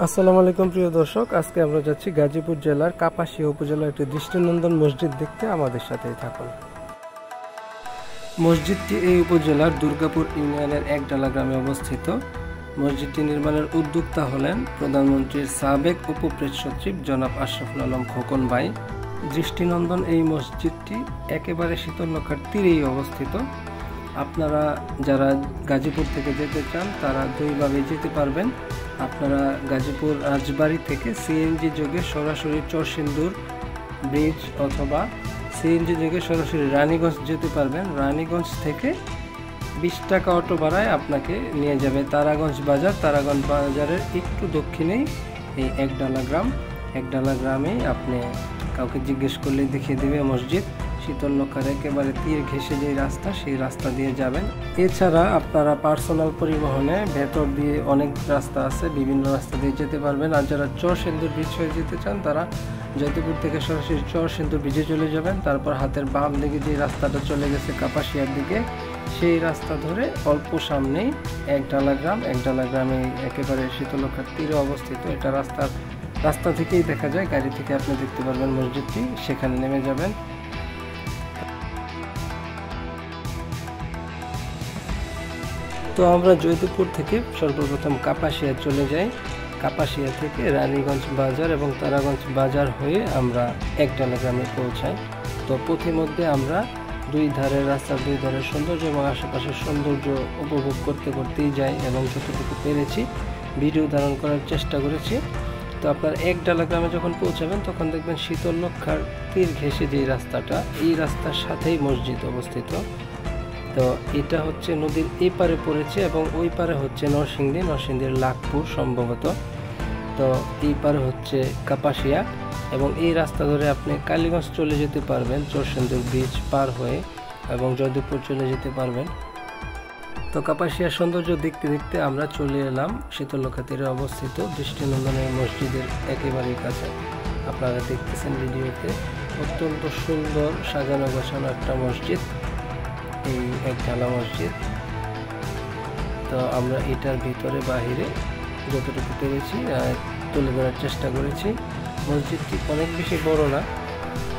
আসসালামু আলাইকুম প্রিয় দর্শক, আজকে আমরা যাচ্ছি গাজীপুর জেলার কাপাসিয়া উপজেলার একটি দৃষ্টিনন্দন মসজিদ দেখতে। আমাদের সাথেই থাকুন। মসজিদটি এই উপজেলার দুর্গাপুর ইউনিয়নের একডালা গ্রামে অবস্থিত। মসজিদটি নির্মাণের উদ্যোক্তা হলেন প্রধানমন্ত্রীর সাবেক উপপ্রেস সচিব জনাব আশরাফুল আলম খোকন ভাই। দৃষ্টিনন্দন এই মসজিদটি একেবারে শীতললক্ষার তীরেই অবস্থিত। আপনারা যারা গাজীপুর থেকে যেতে চান তারা দুইভাবে যেতে পারবেন। আপনারা গাজীপুর রাজবাড়ি থেকে সিএনজি যোগে সরাসরি চরসিন্দুর ব্রিজ অথবা সিএনজি যোগে সরাসরি রানীগঞ্জ যেতে পারবেন। রানীগঞ্জ থেকে 20 টাকা অটো ভাড়ায় আপনাকে নিয়ে যাবে তারাগঞ্জ বাজার। তারাগঞ্জ বাজারের একটু দক্ষিণেই এই একডালা গ্রাম। একডালা গ্রামে আপনি কাউকে জিজ্ঞেস করলে দেখিয়ে দেবে মসজিদ। শীতললক্ষার একেবারে তীর ঘেঁষে যে রাস্তা, সেই রাস্তা দিয়ে যাবেন। এছাড়া আপনারা পার্সোনাল পরিবহনে ভেতর দিয়ে অনেক রাস্তা আছে, বিভিন্ন রাস্তা দিয়ে যেতে পারবেন। আর যারা চরসিন্দুর ব্রিজ হয়ে যেতে চান তারা জয়দেবপুর থেকে সরাসরি চরসিন্দুর ব্রিজে চলে যাবেন। তারপর হাতের বাম দিকে যে রাস্তাটা চলে গেছে কাপাসিয়ার দিকে, সেই রাস্তা ধরে অল্প সামনেই একডালা গ্রাম। একডালা গ্রামে একেবারে শীতললক্ষার তীরে অবস্থিত। এটা রাস্তা থেকেই দেখা যায়, গাড়ি থেকে আপনি দেখতে পারবেন মসজিদটি। সেখানে নেমে যাবেন। তো আমরা জয়দেবপুর থেকে সর্বপ্রথম কাপাসিয়া চলে যাই। কাপাসিয়া থেকে রানীগঞ্জ বাজার এবং তারাগঞ্জ বাজার হয়ে আমরা একডালা গ্রামে পৌঁছাই। তো পথিমধ্যে আমরা রাস্তার দুই ধারের সৌন্দর্য এবং আশেপাশের সৌন্দর্য উপভোগ করতে করতেই যাই এবং যতটুকু পেরেছি ভিডিও ধারণ করার চেষ্টা করেছি। তো আপনার একডালা গ্রামে যখন পৌঁছাবেন তখন দেখবেন শীতললক্ষার তীর ঘেঁষে যে রাস্তাটা, এই রাস্তার সাথেই মসজিদ অবস্থিত। তো এটা হচ্ছে নদীর এই পারে পড়েছে এবং ওই পারে হচ্ছে নরসিংদীর লাখপুর সম্ভবত। তো এই পারে হচ্ছে কাপাসিয়া এবং এই রাস্তা ধরে আপনি কালীগঞ্জ চলে যেতে পারবেন চরসিন্দুর ব্রিজ পার হয়ে, এবং জয়দেবপুর চলে যেতে পারবেন। তো কাপাসিয়ার সৌন্দর্য দেখতে দেখতে আমরা চলে এলাম শীতললক্ষা তীরে অবস্থিত দৃষ্টিনন্দন এই মসজিদের একেবারেই কাছে। আপনারা দেখতেছেন ভিডিওতে, অত্যন্ত সুন্দর সাজানো গোছানো একটা মসজিদ, এই একডালা মসজিদ। তো আমরা এটার ভিতরে বাহিরে যতটুকু পেরেছি তুলে ধরার চেষ্টা করেছি। মসজিদটি অনেক বেশি বড় না,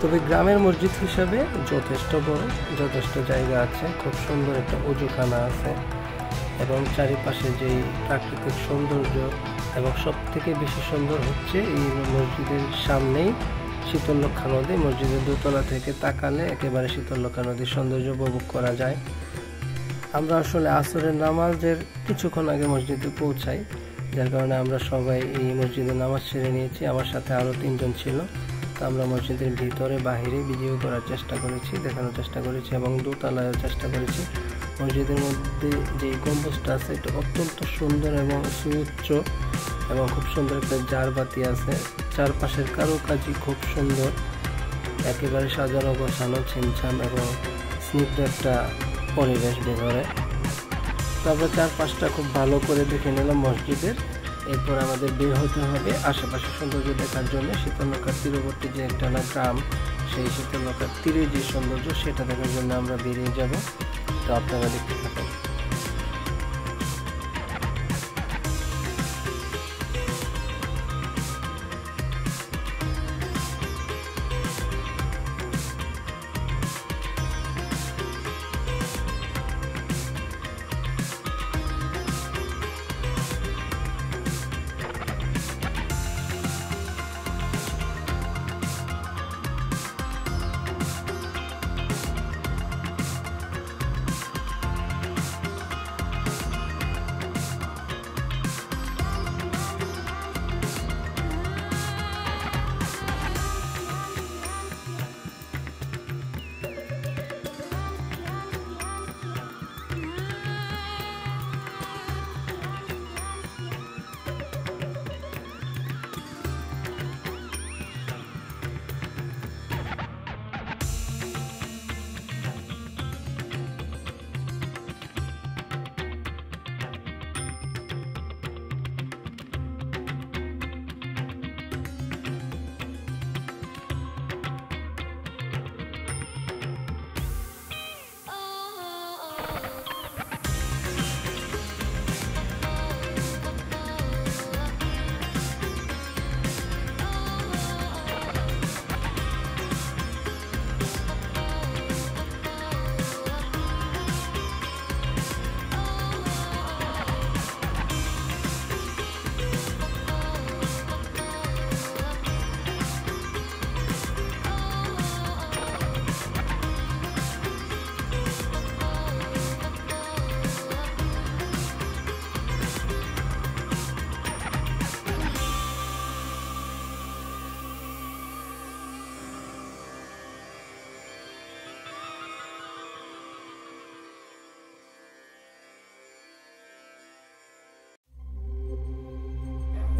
তবে গ্রামের মসজিদ হিসাবে যথেষ্ট বড়, যথেষ্ট জায়গা আছে। খুব সুন্দর একটা অজুখানা আছে এবং চারিপাশে যেই প্রাকৃতিক সৌন্দর্য, এবং সব থেকে বেশি সুন্দর হচ্ছে এই মসজিদের সামনেই শীতললক্ষা নদী। মসজিদের দোতলা থেকে তাকালে একেবারে শীতললক্ষা নদীর সৌন্দর্য উপভোগ করা যায়। আমরা আসলে আসরের নামাজের কিছুক্ষণ আগে মসজিদে পৌঁছাই, যার কারণে আমরা সবাই এই মসজিদে নামাজ সেরে নিয়েছি। আমার সাথে আরও 3 জন ছিল। তো আমরা মসজিদের ভিতরে বাহিরে ভিডিও করার চেষ্টা করেছি, দেখানোর চেষ্টা করেছি এবং দোতলায়ও চেষ্টা করেছি। মসজিদের মধ্যে যে গম্বুজটা আছে এটা অত্যন্ত সুন্দর এবং সুউচ্চ, এবং খুব সুন্দর একটা জারবাতি আছে। চারপাশের কারুকাজই খুব সুন্দর, একেবারে সাজানো গোছানো, ছিমছাম এবং স্নিগ্ধ একটা পরিবেশ ভেতরে। তারপর চারপাশটা খুব ভালো করে দেখে নিলাম মসজিদের। এরপর আমাদের বের হতে হবে আশেপাশের সৌন্দর্য দেখার জন্য। শীতললক্ষার তীরবর্তী যে একডালা গ্রাম, সেই শীতললক্ষার তীরে যে সৌন্দর্য সেটা দেখার জন্য আমরা বেরিয়ে যাব। তো আপনারা দেখতে থাকুন।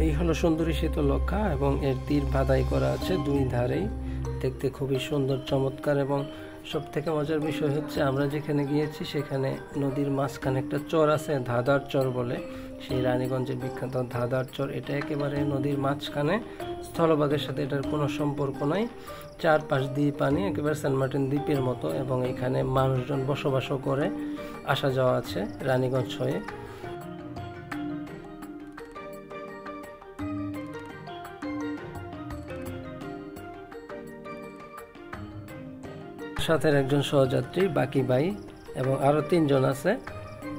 এই হলো সুন্দরী শীতলক্ষা এবং এর তীর বাঁধাই করা আছে দুই ধারেই, দেখতে খুবই সুন্দর চমৎকার। এবং সব থেকে মজার বিষয় হচ্ছে আমরা যেখানে গিয়েছি সেখানে নদীর মাঝখানে একটা চর আছে, ধাঁধার চর বলে, সেই রানীগঞ্জের বিখ্যাত ধাঁধার চর। এটা একেবারে নদীর মাঝখানে, স্থলভাগের সাথে এটার কোনো সম্পর্ক নাই, চারপাশ দিয়ে পানি, একেবারে সেন্ট মার্টিন দ্বীপের মতো। এবং এখানে মানুষজন বসবাসও করে, আসা যাওয়া আছে রানীগঞ্জ হয়ে। সাথে একজন সহযাত্রী বাকি ভাই এবং আরো 3 জন আছে,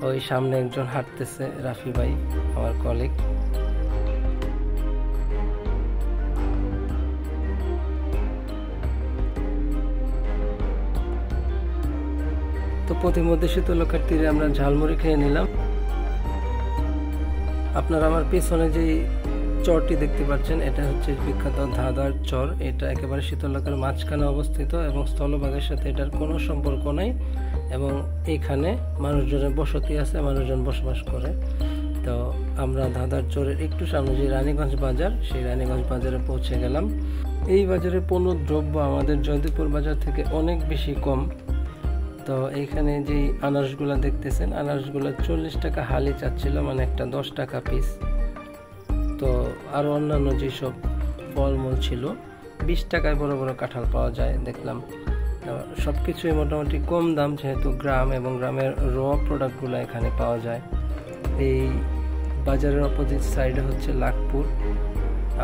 ওই সামনে একজন হাঁটতেছে রাফি ভাই আমার কলিগ। তো পথিমধ্যে শীতলক্ষার তীরে আমরা ঝালমুড়ি খেয়ে নিলাম। আপনারা আমার পেছনে যে চরটি দেখতে পাচ্ছেন এটা হচ্ছে বিখ্যাত ধাঁধার চর। এটা একেবারে শীতলক্ষার মাঝখানে অবস্থিত এবং স্থলভাগের সাথে এটার কোনো সম্পর্ক নাই। এবং এখানে মানুষজনের বসতি আছে, মানুষজন বসবাস করে। তো আমরা ধাঁধার চরের একটু সামনে যে রানীগঞ্জ বাজার, সেই রানীগঞ্জ বাজারে পৌঁছে গেলাম। এই বাজারে পণ্য দ্রব্য আমাদের জয়দেবপুর বাজার থেকে অনেক বেশি কম। তো এইখানে যে আনারসগুলো দেখতেছেন, আনারসগুলো 40 টাকা হালি চাচ্ছিল, মানে একটা 10 টাকা পিস। তো আরও অন্যান্য যেসব ফলমূল ছিল 20 টাকায় বড় বড় কাঁঠাল পাওয়া যায় দেখলাম। সব কিছুই মোটামুটি কম দাম, যেহেতু গ্রাম এবং গ্রামের র প্রোডাক্টগুলো এখানে পাওয়া যায়। এই বাজারের অপোজিট সাইডে হচ্ছে লাখপুর।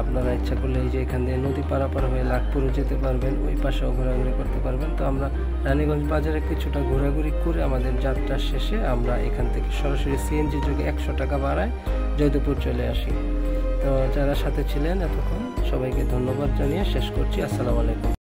আপনারা ইচ্ছা করলে এই যে এখান দিয়ে নদী পারাপার হয়ে লাখপুরও যেতে পারবেন, ওই পাশেও ঘোরাঘুরি করতে পারবেন। তো আমরা রানীগঞ্জ বাজারে কিছুটা ঘোরাঘুরি করে আমাদের যাত্রা শেষে আমরা এখান থেকে সরাসরি সিএনজি যোগে 100 টাকা ভাড়ায় জয়দেবপুর চলে আসি। তো যারা সাথে ছিলেন এতক্ষণ সবাইকে ধন্যবাদ জানিয়ে শেষ করছি। আসসালামু আলাইকুম।